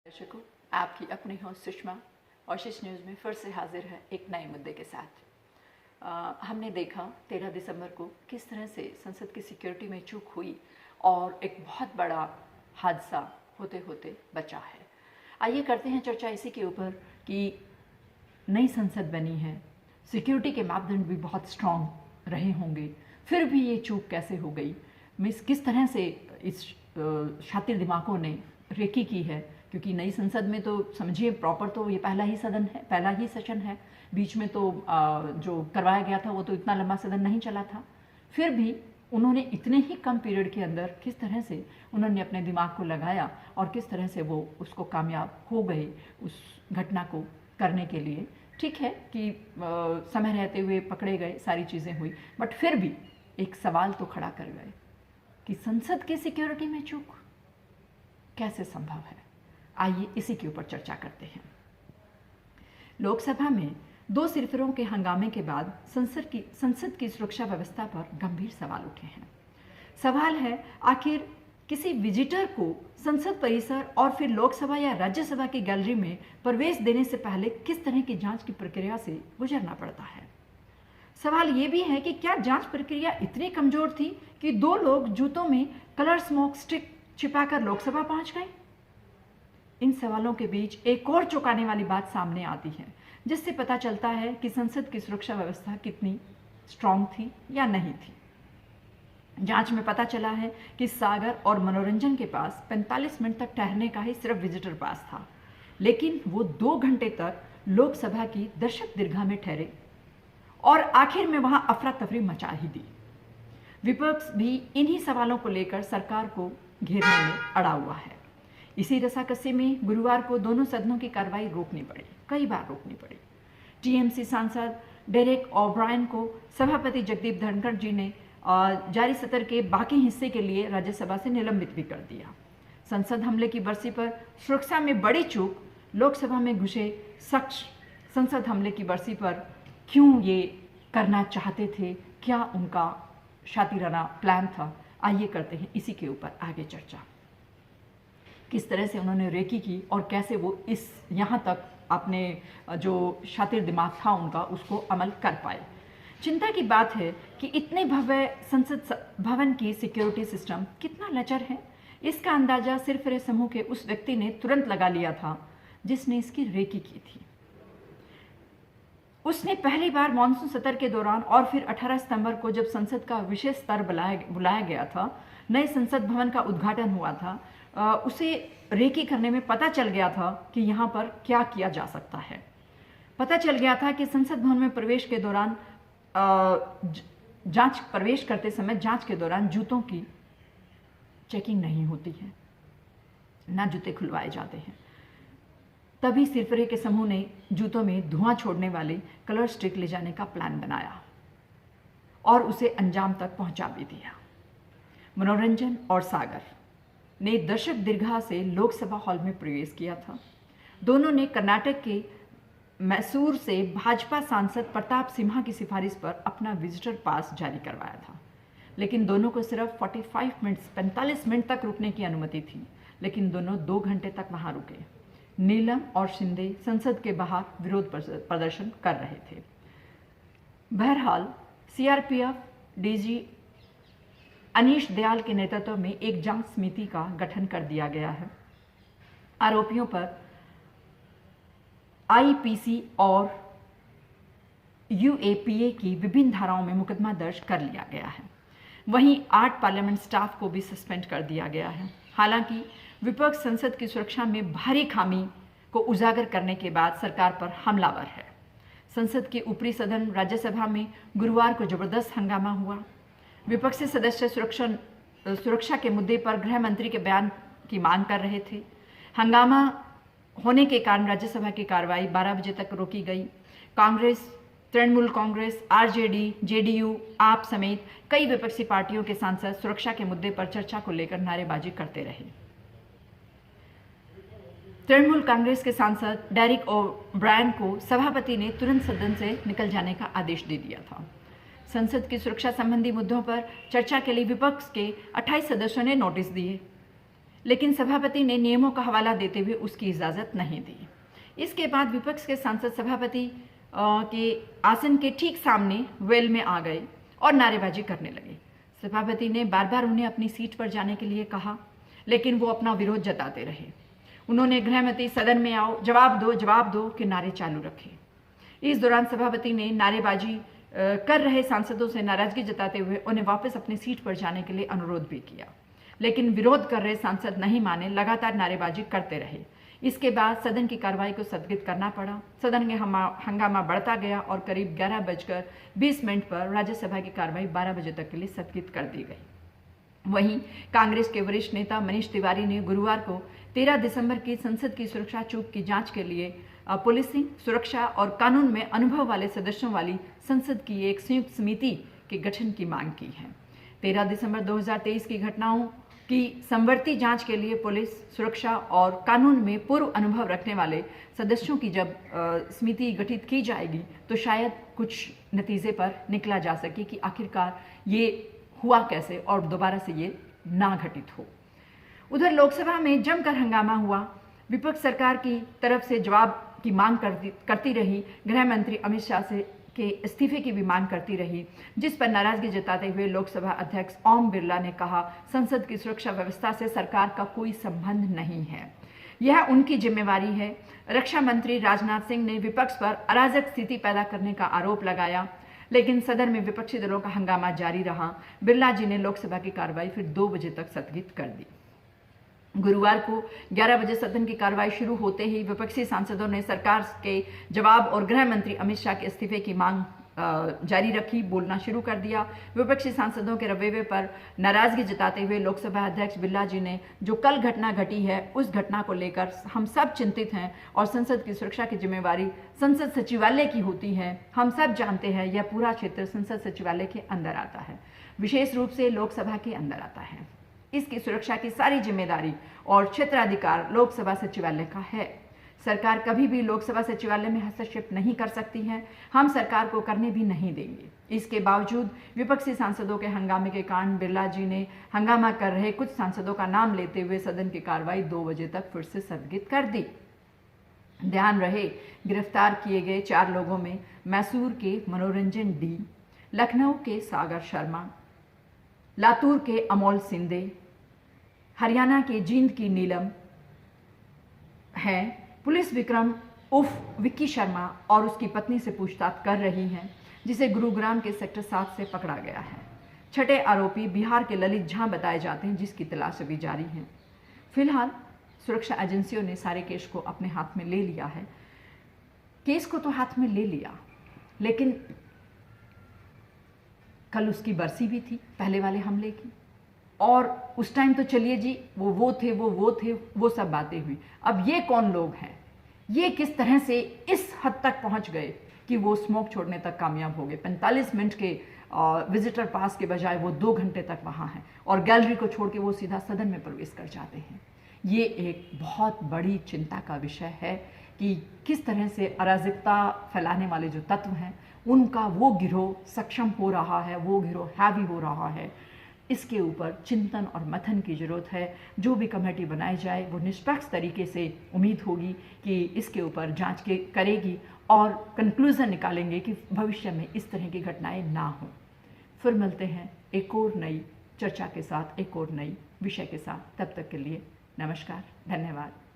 दर्शकों, आपकी अपनी होस्ट सुषमा आशीष न्यूज़ में फिर से हाजिर है एक नए मुद्दे के साथ। हमने देखा 13 दिसंबर को किस तरह से संसद की सिक्योरिटी में चूक हुई और एक बहुत बड़ा हादसा होते होते बचा है। आइए करते हैं चर्चा इसी के ऊपर कि नई संसद बनी है, सिक्योरिटी के मापदंड भी बहुत स्ट्रॉन्ग रहे होंगे, फिर भी ये चूक कैसे हो गई, किस तरह से इस शातिर दिमागों ने रेकी की है। क्योंकि नई संसद में तो समझिए प्रॉपर तो ये पहला ही सेशन है। बीच में तो जो करवाया गया था वो तो इतना लंबा सदन नहीं चला था। फिर भी उन्होंने इतने ही कम पीरियड के अंदर किस तरह से उन्होंने अपने दिमाग को लगाया और किस तरह से वो उसको कामयाब हो गए उस घटना को करने के लिए। ठीक है कि समय रहते हुए पकड़े गए, सारी चीज़ें हुई, बट फिर भी एक सवाल तो खड़ा कर गए कि संसद की सिक्योरिटी में चूक कैसे संभव है। आइए इसी के ऊपर चर्चा करते हैं। लोकसभा में 2 सिरफिरों के हंगामे के बाद संसद की सुरक्षा व्यवस्था पर गंभीर सवाल उठे हैं। सवाल है, आखिर किसी विजिटर को संसद परिसर और फिर लोकसभा या राज्यसभा की गैलरी में प्रवेश देने से पहले किस तरह की जांच की प्रक्रिया से गुजरना पड़ता है। सवाल ये भी है कि क्या जांच प्रक्रिया इतनी कमजोर थी कि 2 लोग जूतों में कलर स्मोक स्टिक छिपाकर लोकसभा पहुंच गए। इन सवालों के बीच एक और चौंकाने वाली बात सामने आती है, जिससे पता चलता है कि संसद की सुरक्षा व्यवस्था कितनी स्ट्रांग थी या नहीं थी। जांच में पता चला है कि सागर और मनोरंजन के पास 45 मिनट तक ठहरने का ही सिर्फ विजिटर पास था, लेकिन वो 2 घंटे तक लोकसभा की दर्शक दीर्घा में ठहरे और आखिर में वहां अफरा तफरी मचा ही दी। विपक्ष भी इन्हीं सवालों को लेकर सरकार को घेरने में अड़ा हुआ है। इसी रसाकसी में गुरुवार को दोनों सदनों की कार्रवाई रोकनी पड़ी, कई बार रोकनी पड़ी। टीएमसी सांसद डेरेक ओब्रायन को सभापति जगदीप धनखड़ जी ने जारी सत्र के बाकी हिस्से के लिए राज्यसभा से निलंबित भी कर दिया। संसद हमले की बरसी पर सुरक्षा में बड़ी चूक, लोकसभा में घुसे शख्स संसद हमले की बरसी पर क्यों ये करना चाहते थे, क्या उनका शातिराना प्लान था। आइए करते हैं इसी के ऊपर आगे चर्चा। किस तरह से उन्होंने रेकी की और कैसे वो इस यहाँ तक अपने जो शातिर दिमाग था उनका उसको अमल कर पाए। चिंता की बात है कि इतने भव्य संसद भवन की सिक्योरिटी सिस्टम कितना लचर है। इसका अंदाजा सिरफिरे समूह के उस व्यक्ति ने तुरंत लगा लिया था जिसने इसकी रेकी की थी। उसने पहली बार मानसून सत्र के दौरान और फिर 18 सितंबर को जब संसद का विशेष सत्र बुलाया गया था, नए संसद भवन का उद्घाटन हुआ था, उसे रेकी करने में पता चल गया था कि यहाँ पर क्या किया जा सकता है। पता चल गया था कि संसद भवन में प्रवेश के दौरान प्रवेश करते समय जांच के दौरान जूतों की चेकिंग नहीं होती है, ना जूते खुलवाए जाते हैं। तभी सिरफिरे के समूह ने जूतों में धुआं छोड़ने वाले कलर स्टिक ले जाने का प्लान बनाया और उसे अंजाम तक पहुंचा भी दिया। मनोरंजन और सागर ने दर्शक दीर्घा से लोकसभा हॉल में प्रवेश किया था। दोनों ने कर्नाटक के मैसूर से भाजपा सांसद प्रताप सिम्हा की सिफारिश पर अपना विजिटर पास जारी करवाया था, लेकिन दोनों को सिर्फ 45 मिनट तक रुकने की अनुमति थी, लेकिन दोनों 2 घंटे तक वहां रुके। नीलम और शिंदे संसद के बाहर विरोध प्रदर्शन कर रहे थे। बहरहाल सीआरपीएफ डीजी अनीश दयाल के नेतृत्व में एक जांच समिति का गठन कर दिया गया है। आरोपियों पर आईपीसी और यूएपीए की विभिन्न धाराओं में मुकदमा दर्ज कर लिया गया है। वहीं 8 पार्लियामेंट स्टाफ को भी सस्पेंड कर दिया गया है। हालांकि विपक्ष संसद की सुरक्षा में भारी खामी को उजागर करने के बाद सरकार पर हमलावर है। संसद के ऊपरी सदन राज्यसभा में गुरुवार को जबरदस्त हंगामा हुआ। विपक्षी सदस्य सुरक्षा के मुद्दे पर गृह मंत्री के बयान की मांग कर रहे थे। हंगामा होने के कारण राज्यसभा की कार्रवाई 12 बजे तक रोकी गई। कांग्रेस, तृणमूल कांग्रेस, आरजेडी, जेडीयू, आप समेत कई विपक्षी पार्टियों के सांसद सुरक्षा के मुद्दे पर चर्चा को लेकर नारेबाजी करते रहे। तृणमूल कांग्रेस के सांसद डेरेक ओब्रायन को सभापति ने तुरंत सदन से निकल जाने का आदेश दे दिया था। संसद की सुरक्षा संबंधी मुद्दों पर चर्चा के लिए विपक्ष के 28 सदस्यों ने नोटिस दिए, लेकिन सभापति ने नियमों का हवाला देते हुए उसकी इजाज़त नहीं दी। इसके बाद विपक्ष के सांसद सभापति के आसन के ठीक सामने वेल में आ गए और नारेबाजी करने लगे। सभापति ने बार बार उन्हें अपनी सीट पर जाने के लिए कहा, लेकिन वो अपना विरोध जताते रहे। उन्होंने गृहमंत्री सदन में आओ, जवाब दो के नारे चालू रखे। इस दौरान सभापति ने नारेबाजी कर रहे सांसदों से नाराजगी जताते हुए उन्हें वापस अपनी सीट पर जाने के लिए अनुरोध भी किया, लेकिन विरोध कर रहे सांसद नहीं माने, लगातार नारेबाजी करते रहे। इसके बाद सदन की कार्रवाई को स्थगित करना पड़ा। सदन में हंगामा बढ़ता गया और करीब 11:20 पर राज्यसभा की कार्रवाई 12 बजे तक के लिए स्थगित कर दी गई। वहीं कांग्रेस के वरिष्ठ नेता मनीष तिवारी ने गुरुवार को 13 दिसंबर की संसद की सुरक्षा चूक की जांच के लिए पुलिसिंग, सुरक्षा और कानून में अनुभव वाले सदस्यों वाली संसद की एक संयुक्त समिति के गठन की मांग की है। 13 दिसंबर 2023 की घटनाओं की समवर्ती जांच के लिए पुलिस, सुरक्षा और कानून में पूर्व अनुभव रखने वाले सदस्यों की जब समिति गठित की जाएगी तो शायद कुछ नतीजे पर निकला जा सके कि आखिरकार ये हुआ कैसे और दोबारा से ये ना घटित हो। उधर लोकसभा में जमकर हंगामा हुआ। विपक्ष सरकार की तरफ से जवाब की मांग करती रही। गृह मंत्री अमित शाह के इस्तीफे की भी मांग करती रही, जिस पर नाराजगी जताते हुए लोकसभा अध्यक्ष ओम बिरला ने कहा, संसद की सुरक्षा व्यवस्था से सरकार का कोई संबंध नहीं है, यह उनकी जिम्मेवारी है। रक्षा मंत्री राजनाथ सिंह ने विपक्ष पर अराजक स्थिति पैदा करने का आरोप लगाया, लेकिन सदन में विपक्षी दलों का हंगामा जारी रहा। बिरला जी ने लोकसभा की कार्रवाई फिर 2 बजे तक स्थगित कर दी। गुरुवार को 11 बजे सदन की कार्रवाई शुरू होते ही विपक्षी सांसदों ने सरकार के जवाब और गृह मंत्री अमित शाह के इस्तीफे की मांग जारी रखी, बोलना शुरू कर दिया। विपक्षी सांसदों के रवैये पर नाराजगी जताते हुए लोकसभा अध्यक्ष बिरला जी ने जो कल घटना घटी है उस घटना को लेकर हम सब चिंतित हैं और संसद की सुरक्षा की जिम्मेवारी संसद सचिवालय की होती है। हम सब जानते हैं यह पूरा क्षेत्र संसद सचिवालय के अंदर आता है, विशेष रूप से लोकसभा के अंदर आता है। इसकी सुरक्षा की सारी जिम्मेदारी और क्षेत्राधिकार लोकसभा सचिवालय का है। सरकार कभी भी लोकसभा सचिवालय में हस्तक्षेप नहीं कर सकती है, हम सरकार को करने भी नहीं देंगे। इसके बावजूद विपक्षी सांसदों के हंगामे के कारण बिरला जी ने हंगामा कर रहे कुछ सांसदों का नाम लेते हुए सदन की कार्रवाई 2 बजे तक फिर से स्थगित कर दी। ध्यान रहे, गिरफ्तार किए गए 4 लोगों में मैसूर के मनोरंजन डी, लखनऊ के सागर शर्मा, लातूर के अमोल सिंधे, हरियाणा के जींद की नीलम है। पुलिस विक्रम उर्फ विक्की शर्मा और उसकी पत्नी से पूछताछ कर रही है, जिसे गुरुग्राम के सेक्टर 7 से पकड़ा गया है। छठे आरोपी बिहार के ललित झा बताए जाते हैं, जिसकी तलाश अभी जारी है। फिलहाल सुरक्षा एजेंसियों ने सारे केस को अपने हाथ में ले लिया है। केस को तो हाथ में ले लिया, लेकिन कल उसकी बरसी भी थी पहले वाले हमले की, और उस टाइम तो चलिए जी वो थे वो सब बातें हुई। अब ये कौन लोग हैं, ये किस तरह से इस हद तक पहुंच गए कि वो स्मोक छोड़ने तक कामयाब हो गए। 45 मिनट के विजिटर पास के बजाय वो 2 घंटे तक वहाँ हैं और गैलरी को छोड़ के वो सीधा सदन में प्रवेश कर जाते हैं। ये एक बहुत बड़ी चिंता का विषय है कि किस तरह से अराजकता फैलाने वाले जो तत्व हैं उनका वो गिरोह सक्षम हो रहा है, वो गिरोह हैवी हो रहा है। इसके ऊपर चिंतन और मथन की जरूरत है। जो भी कमेटी बनाई जाए वो निष्पक्ष तरीके से उम्मीद होगी कि इसके ऊपर जांच करेगी और कंक्लूजन निकालेंगे कि भविष्य में इस तरह की घटनाएं ना हो। फिर मिलते हैं एक और नई चर्चा के साथ, एक और नई विषय के साथ। तब तक के लिए नमस्कार, धन्यवाद।